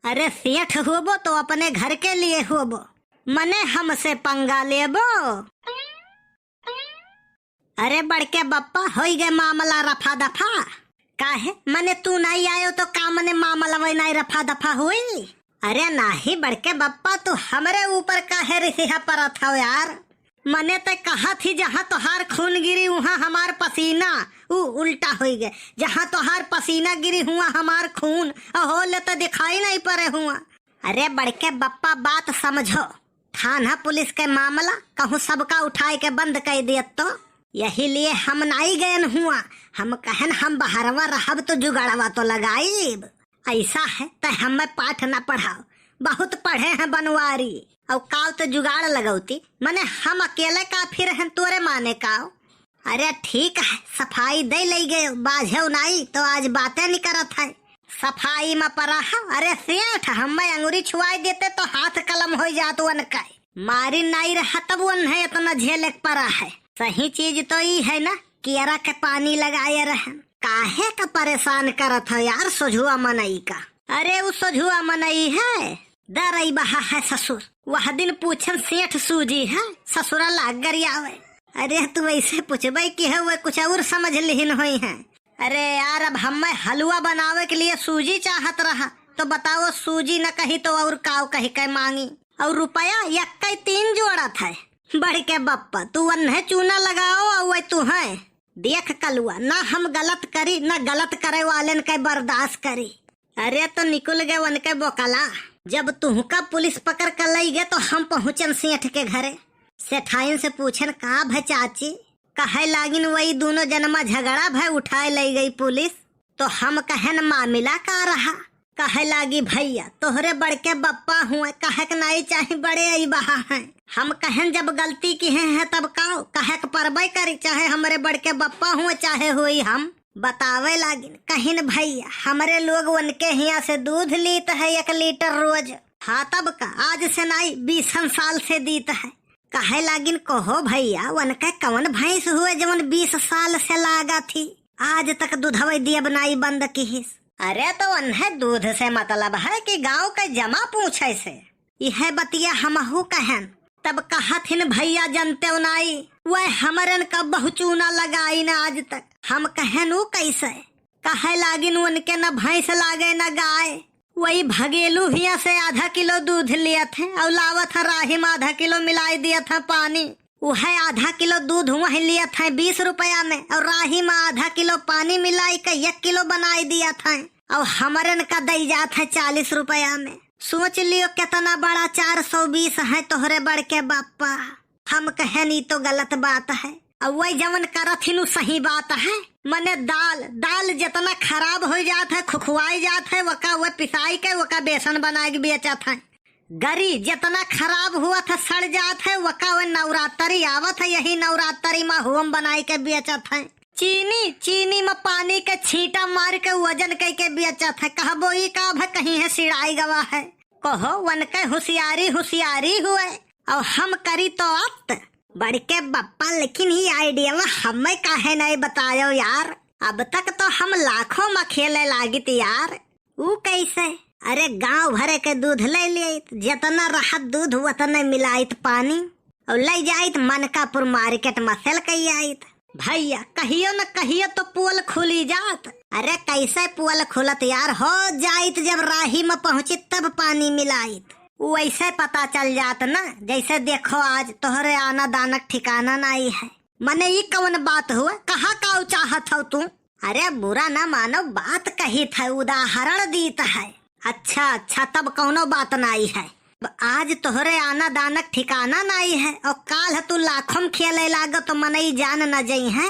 अरे सेठ होबो तो अपने घर के लिए होबो, मने हमसे पंगा लेबो। अरे बड़के बप्पा हो गए मामला रफा दफा। काहे मने तू नहीं आयो तो का मने मामला वही नहीं रफा दफा हुई। अरे नाही बड़के बप्पा तू हमरे ऊपर काहे रिसिहा परत हो यार। मने ते कहा थी जहाँ तोहार खून गिरी वहाँ हमार पसीना, उल्टा हो गए। जहाँ तोहार पसीना गिरी हुआ हमार खून हो ले तो दिखाई नहीं पड़े हुआ। अरे बड़के बप्पा बात समझो, थाना पुलिस के मामला कहूँ सबका उठाए के बंद कर दिया तो यही लिए हम नहीं गए हुआ। हम कहन हम बाहरवा रहब तो जुगाड़वा तो लगाईब। ऐसा है तो हमें पाठ न पढ़ाओ, बहुत पढ़े हैं बनवारी और काव तो जुगाड़ लगौती। मने हम अकेले काफी रहन तोरे माने काव। अरे ठीक है सफाई दे ले गए बाझे नहीं तो आज बातें नहीं करत है। सफाई में परा है। अरे सेठ हमें अंगूरी छुआई देते तो हाथ कलम हो जात वन का मारी नहीं रहा तब वन है इतना झेले परा है। सही चीज तो ये है ना कियरा के पानी लगाए रहन। काहे का परेशान करत है यार सोझुआ मनई का। अरे वो सोझुआ मनई है दरई बहा है ससुर। वह दिन पूछन सेठ सूजी है ससुरा लाग गरियावे। अरे तू ऐसे पूछबे कि है वो कुछ और समझ लिहिन हुई है। अरे यार अब हमें हलवा बनावे के लिए सूजी चाहत रहा तो बताओ सूजी न कही तो और काव कही के मांगी और रुपया यक्का 3 जोड़ा था। बढ़ के बप्पा तू वन्हे चूना लगाओ और तू है देख कलुआ ना हम गलत करी ना गलत करे वाले के बर्दाश्त करी। अरे तो निकल गए वन के बोकला। जब तुहका पुलिस पकड़ कर लाई गए तो हम पहुँचन सेठ के घरे। सेठाइन से पूछन का भाई चाची कहे लागिन वही दोनों जन्मा झगड़ा भाई उठाए ले गई पुलिस। तो हम कहन मामला का रहा। कहे लागी भैया तोहरे बड़के बप्पा हुए कहे के नहीं चाहे बड़े आई बहा हैं। हम कहन जब गलती की है तब काओ कहे के परबे करी चाहे हमारे बड़के बप्पा हुए चाहे हुई। हम बतावे लागिन कहिन भैया हमारे लोग उनके यहाँ से दूध लीत है 1 लीटर रोज। हाँ तब का आज से नहीं 20 साल से दीत है। कहे लागिन कहो भैया उनके कौन भैंस हुए जवन 20 साल से लागा थी आज तक दूधवा दिया बनाई बंद की। अरे तो उन्हें दूध से मतलब है कि गांव के जमा पूछे से। यह बतिया हमहू कहन तब कहा थिन भैया जनते उनाई वह हमरन का बहुचूना लगाई न आज तक। हम कहन वो कैसे कहे लागिन उनके न भैंस लागे न गाय। वही भगेलू हिया से आधा किलो दूध लिया थे और लावत है राही में आधा किलो मिलाई दिया था पानी। वह आधा किलो दूध वही लिया था 20 रुपया में और राही में आधा किलो पानी मिलाई के 1 किलो बनाई दिया था और हमरन का दई जात है 40 रुपया में। सोच लियो कितना बड़ा 420 है तोहरे बड़के बापा। हम कहे नहीं तो गलत बात है और वही जवन करथिन सही बात है। मने दाल जितना खराब हो जात है खुखवाई जात है वका वह पिसाई के वका बेसन बना के बेचत है। गरी जितना खराब हुआ था सड़ जात है वका वह नवरात्रि आवत है यही नवरात्रि में होम बनाई के बेचत है। चीनी में पानी के छींटा मार के वजन के बेचत है। कहबो ई का भाई कहीं है सिड़ाई गवा है। कहो वन के होशियारी हुए और हम करी तो अत बड़के बप्पा। लेकिन ये आइडिया में हमें काहे नहीं बतायो यार। अब तक तो हम लाखों में खेले लागी थी यार। वो कैसे अरे गांव भरे के दूध ले लिए जितना रहत दूध उतना मिलाइत पानी और ले जाइत मनकापुर मार्केट में सेल कई आइत। भैया कहियो न कहियो तो पोल खुली जात। अरे कैसे पोल खुलत यार हो जाइत जब राही में पहुँची तब पानी मिलाइत। वैसे पता चल जात ना जैसे देखो आज तोहरे आना दानक ठिकाना नहीं है। मने ये कौन बात हुआ कहा का चाहत हो तू। अरे बुरा ना मानो बात कही था उदाहरण दीत है। अच्छा तब कौनो बात नहीं है। आज तोहरे आना दानक ठिकाना नहीं है और काल तू लाखों में खेले लागो तो मनई जान न जई है।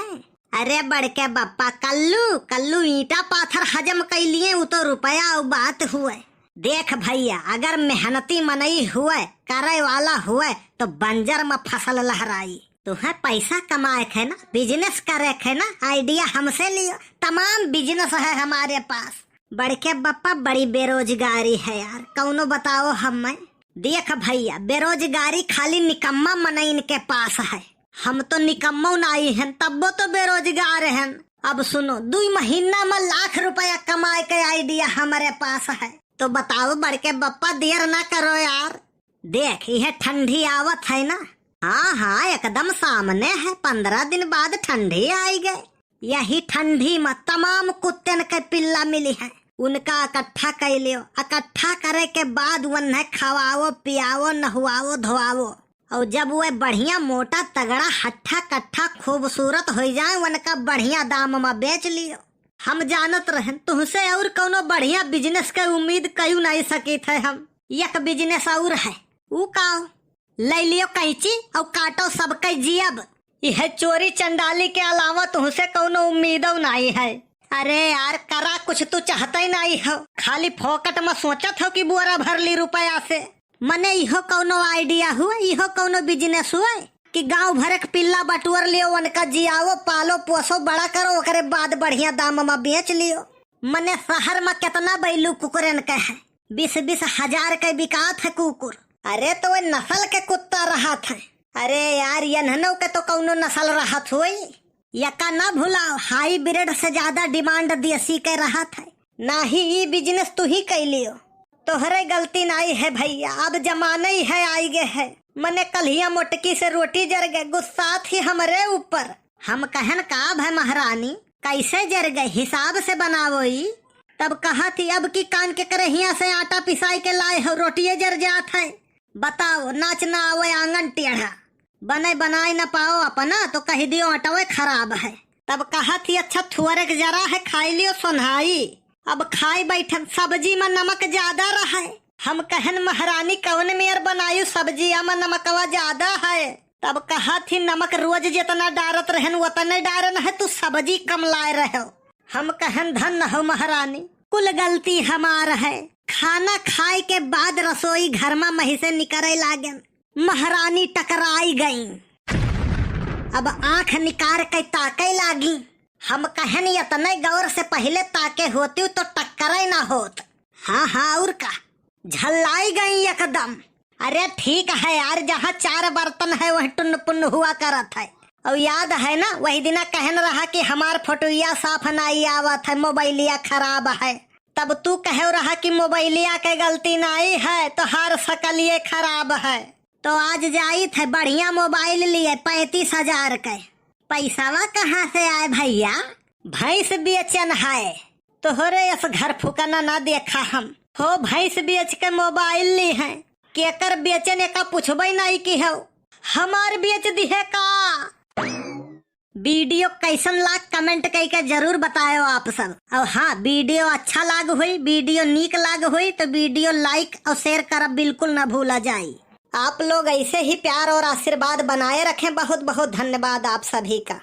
अरे बड़के बप्पा कल्लू ईटा पाथर हजम कैलिए वो तो रुपया और बात हुए। देख भैया अगर मेहनती मनई हुए करे वाला हुए तो बंजर में फसल लहराई। तुम्हें पैसा कमाए है ना बिजनेस करे है ना आइडिया हमसे लियो। तमाम बिजनेस है हमारे पास। बड़के बप्पा बड़ी बेरोजगारी है यार कौनो बताओ हमें। देख भैया बेरोजगारी खाली निकम्मा मनइन के पास है। हम तो निकम्मो नहीं हैं तब्बो तो बेरोजगार हैं। अब सुनो 2 महीना में लाख रुपया कमाए के आइडिया हमारे पास है। तो बताओ बड़के बप्पा, देर ना करो यार। देख यह ठंडी आवत है ना। हाँ हाँ एकदम सामने है। 15 दिन बाद ठंडी आई गए। यही ठंडी में तमाम कुत्तन के पिल्ला मिली है, उनका इकट्ठा कर लियो। इकट्ठा करे के बाद उन्हें खवाओ पियाओ नहवाओ धोआओ, और जब वह बढ़िया मोटा तगड़ा हट्ठा कट्ठा खूबसूरत हो जाए उनका बढ़िया दाम में बेच लियो। हम जानत रहे तुमसे और कोनो बढ़िया बिजनेस के उम्मीद कयू नहीं सकी थे। हम एक बिजनेस और है, ऊ काओ ले लियो कैची और काटो सबके जियब। यह चोरी चंडाली के अलावा तुमसे कोनो उम्मीद नहीं है। अरे यार करा कुछ तू चाहता ही नहीं हो, खाली फोकट में सोचत हो कि बोरा भर ली रुपया से। मने इहो कोनो आइडिया हुआ, इहो कोनो बिजनेस हुआ कि गांव भर के पिल्ला बटुअर लियो, उनका जियाओ पालो पोसो बड़ा करो, ओकरे बाद बढ़िया दाम में बेच लियो। मने शहर में कितना बैलू कुकुरन के है, 20-20 हजार के बिकात है कुकुर। अरे तो वो नस्ल के कुत्ता रहा था। अरे यार यनहनो के तो कौनो नस्ल रहत हुई। यका ना भूलाओ हाईब्रिड से ज्यादा डिमांड देसी के रहा था। ना ही ये बिजनेस तू ही कर लियो, तोहरे गलती नहीं है भैया। अब जमाना ही है आई गए है। मने कलिया मोटकी से रोटी जर गए, गुस्सा थी हमारे ऊपर। हम कहन का भाई महारानी कैसे जर गए, हिसाब से बनावो ही। तब कहा थी अब की कान के करे हिया से आटा पिसाई के लाए हो, रोटिये जर जात है। बताओ नाच ना आवे आंगन टेढ़ा, बने बनाए न पाओ अपना तो कह दियो आटवे खराब है। तब कहा थी अच्छा थुअरे जरा है खाई लियो सोन्हाई। अब खाई बैठन सब्जी में नमक ज्यादा रहा है। हम कहन महारानी कौन मेयर बनायु सब्जी में नमकवा ज्यादा है। तब कहा थी नमक रोज जितना डारत रहन उतने डारन है, तू सब्जी कम लाए रहो। हम कहन धन हो महारानी, कुल गलती हमार है। खाना खाए के बाद रसोई घर में मही से निकले लागन, महारानी टकराई गई। अब आंख निकार के ताके लागी। हम कहन इतने गौर से पहले ताके होती तो टक्कर ना होत। हाँ हाँ और का झल्लाई गई एकदम। अरे ठीक है यार, जहाँ 4 बर्तन है वही टुन्न पुन्न हुआ करत है। और याद है ना वही दिना कहन रहा कि हमार फोटोया साफ नहीं आवत है, मोबाइलिया खराब है। तब तू कह रहा कि मोबाइलिया के गलती नहीं है तो हर शकलिए खराब है। तो आज जाई थे बढ़िया मोबाइल लिए 35 हजार के। पैसावा कहाँ से आए भैया? भैंस बेचन है। तोहरे इस घर फुकाना ना देखा हम हो, भैंस बेच के मोबाइल ली है। केकर बेचने का पूछबे नहीं की हो, हमार बेच दिए का। वीडियो कैसन लाग कमेंट करके जरूर बताओ आप सब। और हाँ वीडियो अच्छा लाग हुई, वीडियो नीक लाग हुई तो वीडियो लाइक और शेयर करब बिल्कुल न भूला जाए। आप लोग ऐसे ही प्यार और आशीर्वाद बनाए रखें। बहुत बहुत धन्यवाद आप सभी का।